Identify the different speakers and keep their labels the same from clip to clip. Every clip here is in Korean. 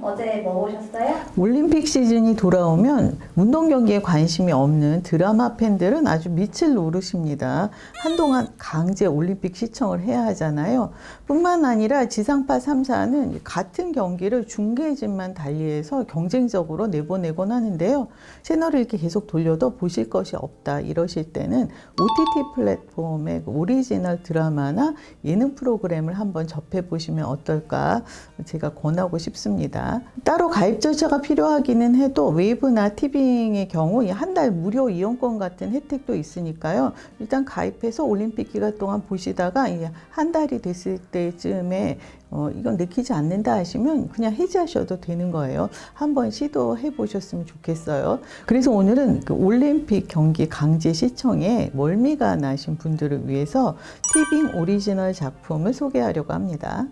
Speaker 1: 어제 뭐 보셨어요?
Speaker 2: 올림픽 시즌이 돌아오면 운동 경기에 관심이 없는 드라마 팬들은 아주 밑을 노르십니다. 한동안 강제 올림픽 시청을 해야 하잖아요. 뿐만 아니라 지상파 3사는 같은 경기를 중계진만 달리해서 경쟁적으로 내보내곤 하는데요. 채널을 이렇게 계속 돌려도 보실 것이 없다 이러실 때는 OTT 플랫폼의 오리지널 드라마나 예능 프로그램을 한번 접해 보시면 어떨까 제가 권하고 싶습니다. 따로 가입 절차가 필요하기는 해도 웨이브나 티빙의 경우 한 달 무료 이용권 같은 혜택도 있으니까요. 일단 가입해서 올림픽 기간 동안 보시다가 한 달이 됐을 때쯤에 이건 내키지 않는다 하시면 그냥 해지하셔도 되는 거예요. 한번 시도해 보셨으면 좋겠어요. 그래서 오늘은 그 올림픽 경기 강제 시청에 멀미가 나신 분들을 위해서 티빙 오리지널 작품을 소개하려고 합니다.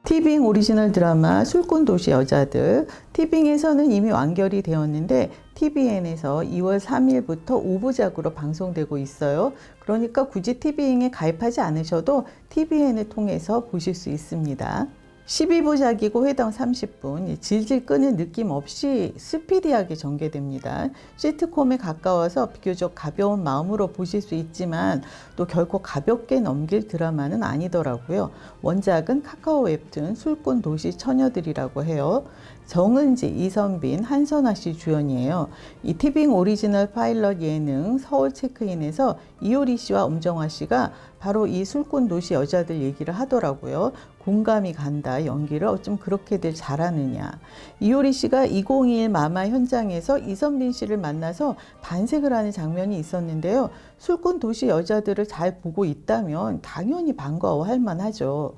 Speaker 2: 티빙 오리지널 드라마 술꾼도시 여자들, 티빙에서는 이미 완결이 되었는데 TVN에서 2월 3일부터 5부작으로 방송되고 있어요. 그러니까 굳이 티빙에 가입하지 않으셔도 TVN을 통해서 보실 수 있습니다. 12부작이고 회당 30분, 질질 끄는 느낌 없이 스피디하게 전개됩니다. 시트콤에 가까워서 비교적 가벼운 마음으로 보실 수 있지만 또 결코 가볍게 넘길 드라마는 아니더라고요. 원작은 카카오 웹툰 술꾼 도시 처녀들이라고 해요. 정은지, 이선빈, 한선아 씨 주연이에요. 이 티빙 오리지널 파일럿 예능 서울 체크인에서 이효리 씨와 엄정화 씨가 바로 이 술꾼 도시 여자들 얘기를 하더라고요. 공감이 간다. 연기를 어쩜 그렇게들 잘하느냐. 이효리 씨가 2021 마마 현장에서 이선빈 씨를 만나서 반색을 하는 장면이 있었는데요. 술꾼 도시 여자들을 잘 보고 있다면 당연히 반가워할 만하죠.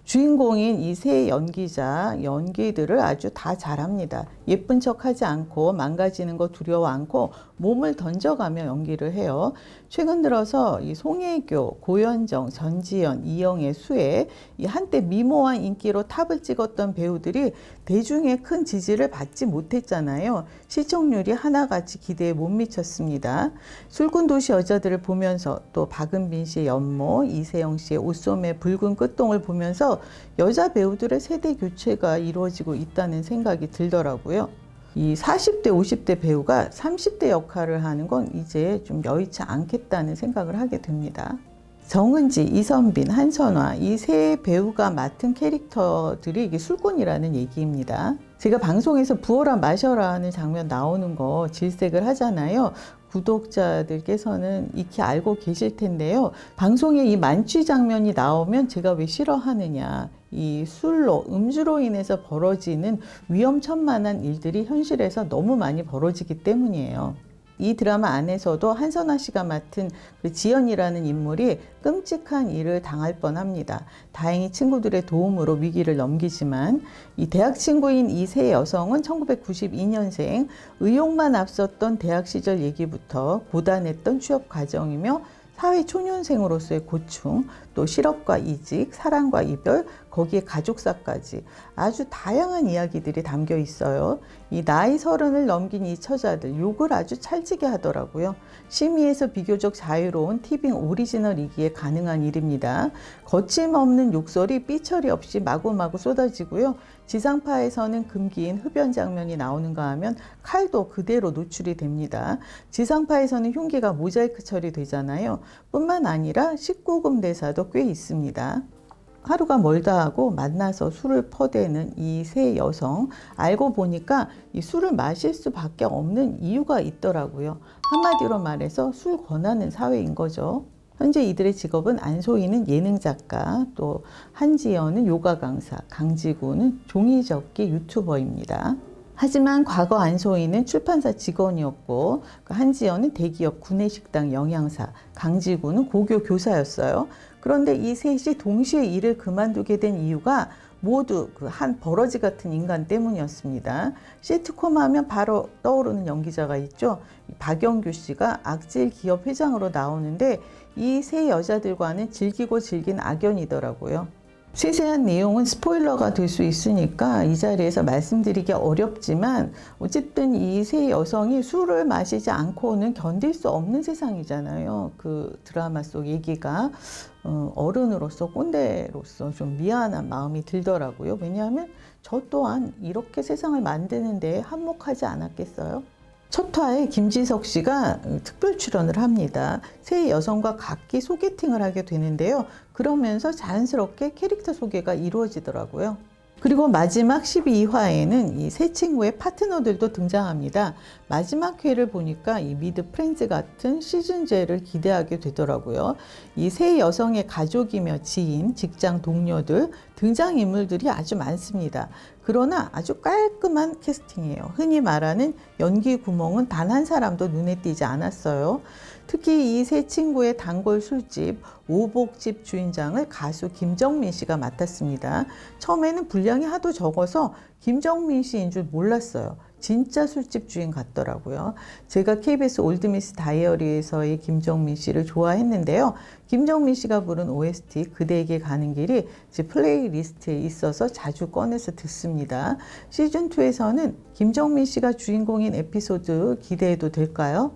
Speaker 2: 주인공인 이 세 연기자, 연기들을 아주 다 잘합니다. 예쁜 척 하지 않고 망가지는 거 두려워 않고 몸을 던져가며 연기를 해요. 최근 들어서 이 송혜교, 고현정, 전지현, 이영애, 수혜, 이 한때 미모한 인기로 탑을 찍었던 배우들이 대중의 큰 지지를 받지 못했잖아요. 시청률이 하나같이 기대에 못 미쳤습니다. 술꾼도시 여자들을 보면서 또 박은빈 씨의 연모, 이세영 씨의 옷소매 붉은 끝동을 보면서 여자 배우들의 세대 교체가 이루어지고 있다는 생각이 들더라고요. 이 40대, 50대 배우가 30대 역할을 하는 건 이제 좀 여의치 않겠다는 생각을 하게 됩니다. 정은지, 이선빈, 한선화 이 세 배우가 맡은 캐릭터들이 이게 술꾼이라는 얘기입니다. 제가 방송에서 부어라 마셔라 하는 장면 나오는 거 질색을 하잖아요. 구독자들께서는 익히 알고 계실 텐데요. 방송에 이 만취 장면이 나오면 제가 왜 싫어하느냐. 이 술로, 음주로 인해서 벌어지는 위험천만한 일들이 현실에서 너무 많이 벌어지기 때문이에요. 이 드라마 안에서도 한선아 씨가 맡은 그 지연이라는 인물이 끔찍한 일을 당할 뻔합니다. 다행히 친구들의 도움으로 위기를 넘기지만 이 대학 친구인 이 세 여성은 1992년생, 의욕만 앞섰던 대학 시절 얘기부터 고단했던 취업 과정이며 사회 초년생으로서의 고충, 또 실업과 이직, 사랑과 이별, 거기에 가족사까지 아주 다양한 이야기들이 담겨 있어요. 이 나이 30을 넘긴 이 처자들 욕을 아주 찰지게 하더라고요. 심의에서 비교적 자유로운 티빙 오리지널이기에 가능한 일입니다. 거침없는 욕설이 삐처리 없이 마구마구 쏟아지고요. 지상파에서는 금기인 흡연 장면이 나오는가 하면 칼도 그대로 노출이 됩니다. 지상파에서는 흉기가 모자이크 처리되잖아요. 뿐만 아니라 19금 대사도 꽤 있습니다. 하루가 멀다 하고 만나서 술을 퍼대는 이 세 여성, 알고 보니까 이 술을 마실 수밖에 없는 이유가 있더라고요. 한마디로 말해서 술 권하는 사회인 거죠. 현재 이들의 직업은 안소희는 예능 작가, 또 한지연은 요가 강사, 강지구는 종이접기 유튜버입니다. 하지만 과거 안소희는 출판사 직원이었고 한지연은 대기업 구내식당 영양사, 강지구는 고교 교사였어요. 그런데 이 셋이 동시에 일을 그만두게 된 이유가 모두 그 한 버러지 같은 인간 때문이었습니다. 시트콤 하면 바로 떠오르는 연기자가 있죠. 박영규 씨가 악질 기업 회장으로 나오는데 이 세 여자들과는 질기고 질긴 악연이더라고요. 세세한 내용은 스포일러가 될 수 있으니까 이 자리에서 말씀드리기 어렵지만 어쨌든 이 세 여성이 술을 마시지 않고는 견딜 수 없는 세상이잖아요. 그 드라마 속 얘기가 어른으로서 꼰대로서 좀 미안한 마음이 들더라고요. 왜냐하면 저 또한 이렇게 세상을 만드는데 한몫하지 않았겠어요? 첫 화에 김지석 씨가 특별 출연을 합니다. 세 여성과 각기 소개팅을 하게 되는데요. 그러면서 자연스럽게 캐릭터 소개가 이루어지더라고요. 그리고 마지막 12화에는 이 세 친구의 파트너들도 등장합니다. 마지막 회를 보니까 이 미드 프렌즈 같은 시즌제를 기대하게 되더라고요. 이 세 여성의 가족이며 지인, 직장 동료들, 등장인물들이 아주 많습니다. 그러나 아주 깔끔한 캐스팅이에요. 흔히 말하는 연기 구멍은 단 한 사람도 눈에 띄지 않았어요. 특히 이 세 친구의 단골 술집, 오복집 주인장을 가수 김정민 씨가 맡았습니다. 처음에는 분량이 하도 적어서 김정민 씨인 줄 몰랐어요. 진짜 술집 주인 같더라고요. 제가 KBS 올드미스 다이어리에서의 김정민 씨를 좋아했는데요. 김정민 씨가 부른 OST 그대에게 가는 길이 제 플레이리스트에 있어서 자주 꺼내서 듣습니다. 시즌2에서는 김정민 씨가 주인공인 에피소드 기대해도 될까요?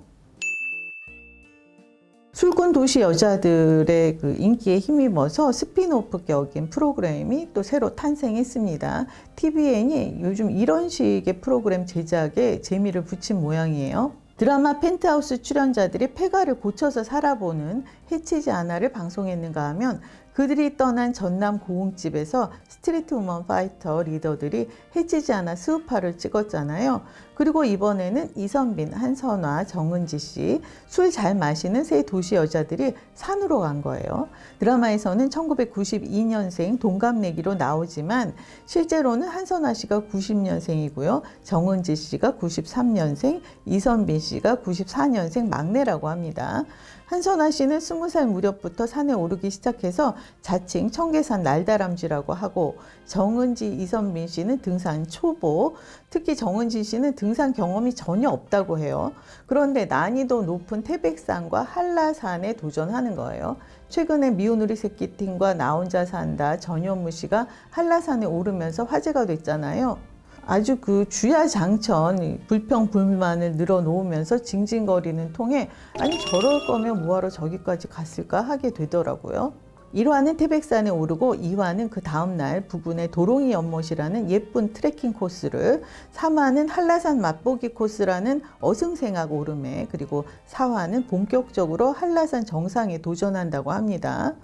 Speaker 2: 술꾼 도시 여자들의 그 인기에 힘입어서 스핀오프 격인 프로그램이 또 새로 탄생했습니다. TVN이 요즘 이런 식의 프로그램 제작에 재미를 붙인 모양이에요. 드라마 펜트하우스 출연자들이 폐가를 고쳐서 살아보는 해치지 않아를 방송했는가 하면 그들이 떠난 전남 고흥집에서 스트리트 우먼 파이터 리더들이 해치지 않아 스우파를 찍었잖아요. 그리고 이번에는 이선빈, 한선화, 정은지 씨, 술 잘 마시는 세 도시 여자들이 산으로 간 거예요. 드라마에서는 1992년생 동갑내기로 나오지만 실제로는 한선화 씨가 90년생이고요. 정은지 씨가 93년생, 이선빈 씨가 94년생 막내라고 합니다. 한선화 씨는 20살 무렵부터 산에 오르기 시작해서 자칭 청계산 날다람쥐라고 하고 정은지, 이선빈 씨는 등산 초보, 특히 정은지 씨는 등산 경험이 전혀 없다고 해요. 그런데 난이도 높은 태백산과 한라산에 도전하는 거예요. 최근에 미운 우리 새끼 팀과 나 혼자 산다 전현무 씨가 한라산에 오르면서 화제가 됐잖아요. 아주 그 주야장천 불평불만을 늘어놓으면서 징징거리는 통에 아니 저럴 거면 뭐하러 저기까지 갔을까 하게 되더라고요. 1화는 태백산에 오르고 2화는 그 다음날 부근의 도롱이 연못이라는 예쁜 트레킹 코스를, 3화는 한라산 맛보기 코스라는 어승생학 오름에, 그리고 4화는 본격적으로 한라산 정상에 도전한다고 합니다.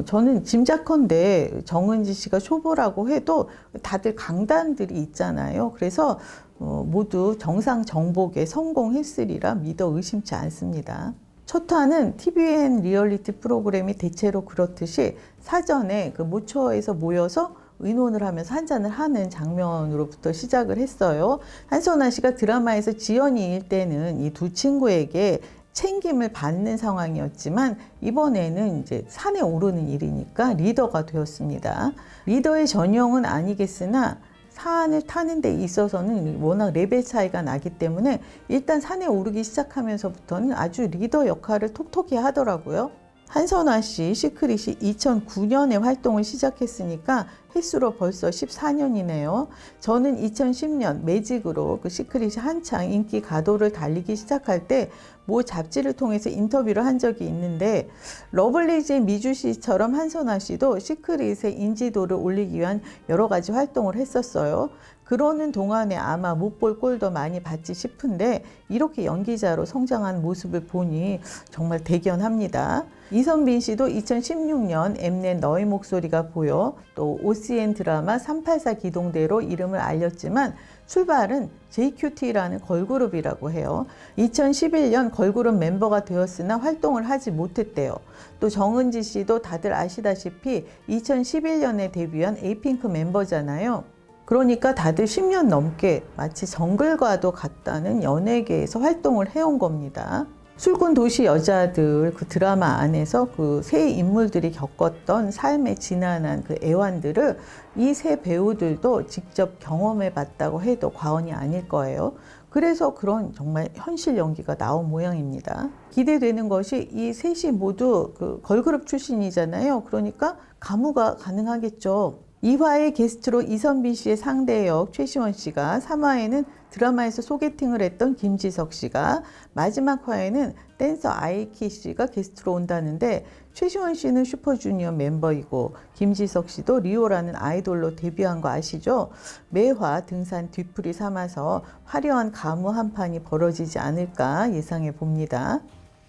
Speaker 2: 저는 짐작컨대 정은지 씨가 초보라고 해도 다들 강단들이 있잖아요. 그래서 모두 정상 정복에 성공했으리라 믿어 의심치 않습니다. 첫 화는 TVN 리얼리티 프로그램이 대체로 그렇듯이 사전에 그 모처에서 모여서 의논을 하면서 한잔을 하는 장면으로부터 시작을 했어요. 한선아 씨가 드라마에서 지연이일 때는 이 두 친구에게 챙김을 받는 상황이었지만 이번에는 이제 산에 오르는 일이니까 리더가 되었습니다. 리더의 전형은 아니겠으나 산을 타는 데 있어서는 워낙 레벨 차이가 나기 때문에 일단 산에 오르기 시작하면서부터는 아주 리더 역할을 톡톡히 하더라고요. 한선화 씨, 시크릿이 2009년에 활동을 시작했으니까 횟수로 벌써 14년이네요. 저는 2010년 매직으로 그 시크릿이 한창 인기 가도를 달리기 시작할 때 모 잡지를 통해서 인터뷰를 한 적이 있는데 러블리즈의 미주 씨처럼 한선화 씨도 시크릿의 인지도를 올리기 위한 여러 가지 활동을 했었어요. 그러는 동안에 아마 못 볼 꼴도 많이 봤지 싶은데 이렇게 연기자로 성장한 모습을 보니 정말 대견합니다. 이선빈 씨도 2016년 엠넷 너의 목소리가 보여 또 OCN 드라마 384 기동대로 이름을 알렸지만 출발은 JQT라는 걸그룹이라고 해요. 2011년 걸그룹 멤버가 되었으나 활동을 하지 못했대요. 또 정은지 씨도 다들 아시다시피 2011년에 데뷔한 에이핑크 멤버잖아요. 그러니까 다들 10년 넘게 마치 정글과도 같다는 연예계에서 활동을 해온 겁니다. 술꾼 도시 여자들 그 드라마 안에서 그 세 인물들이 겪었던 삶의 지난한 그 애환들을 이 세 배우들도 직접 경험해 봤다고 해도 과언이 아닐 거예요. 그래서 그런 정말 현실 연기가 나온 모양입니다. 기대되는 것이 이 셋이 모두 그 걸그룹 출신이잖아요. 그러니까 가무가 가능하겠죠. 2화의 게스트로 이선빈 씨의 상대역 최시원 씨가, 3화에는 드라마에서 소개팅을 했던 김지석 씨가, 마지막 화에는 댄서 아이키 씨가 게스트로 온다는데, 최시원 씨는 슈퍼주니어 멤버이고 김지석 씨도 리오라는 아이돌로 데뷔한 거 아시죠? 매화 등산 뒤풀이 삼아서 화려한 가무 한판이 벌어지지 않을까 예상해 봅니다.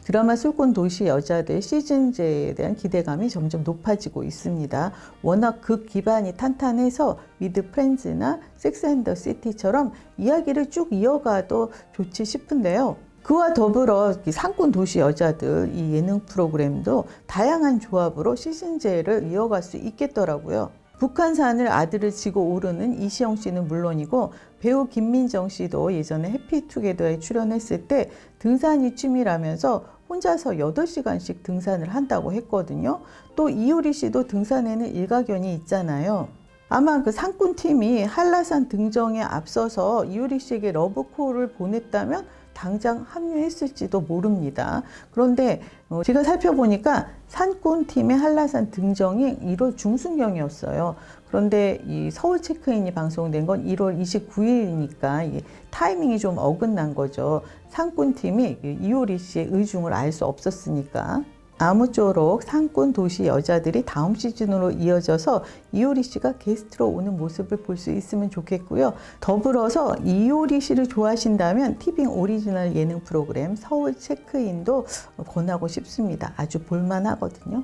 Speaker 2: 드라마 술꾼 도시 여자들 시즌제에 대한 기대감이 점점 높아지고 있습니다. 워낙 극 기반이 탄탄해서 위드 프렌즈나 섹스 앤 더 시티처럼 이야기를 쭉 이어가도 좋지 싶은데요. 그와 더불어 상꾼 도시 여자들 이 예능 프로그램도 다양한 조합으로 시즌제를 이어갈 수 있겠더라고요. 북한산을 아들을 지고 오르는 이시영 씨는 물론이고 배우 김민정 씨도 예전에 해피투게더에 출연했을 때 등산이 취미라면서 혼자서 8시간씩 등산을 한다고 했거든요. 또 이효리 씨도 등산에는 일가견이 있잖아요. 아마 그 상꾼팀이 한라산 등정에 앞서서 이효리 씨에게 러브콜을 보냈다면 당장 합류했을지도 모릅니다. 그런데 제가 살펴보니까 산꾼팀의 한라산 등정이 1월 중순경이었어요. 그런데 이 서울 체크인이 방송된 건 1월 29일이니까 타이밍이 좀 어긋난 거죠. 상꾼팀이 이효리 씨의 의중을 알 수 없었으니까. 아무쪼록 상꾼 도시 여자들이 다음 시즌으로 이어져서 이효리 씨가 게스트로 오는 모습을 볼 수 있으면 좋겠고요. 더불어서 이효리 씨를 좋아하신다면 티빙 오리지널 예능 프로그램 서울 체크인도 권하고 싶습니다. 아주 볼만하거든요.